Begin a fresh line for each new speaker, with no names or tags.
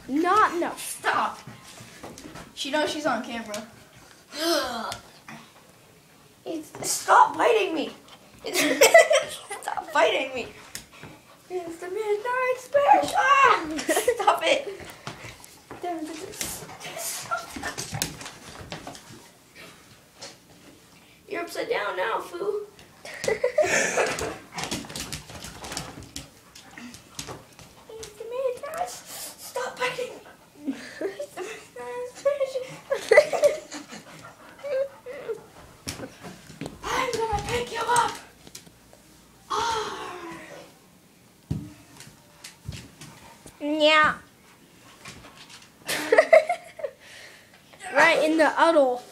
Not no.
Stop. She knows she's on camera. Stop biting me. Stop biting me. It's the midnight special. Ah, stop it. You're upside down now, Foo. It's the midnight. Stop biting me. It's the midnight special. I'm gonna pick you up.
Yeah. Right in the uddle.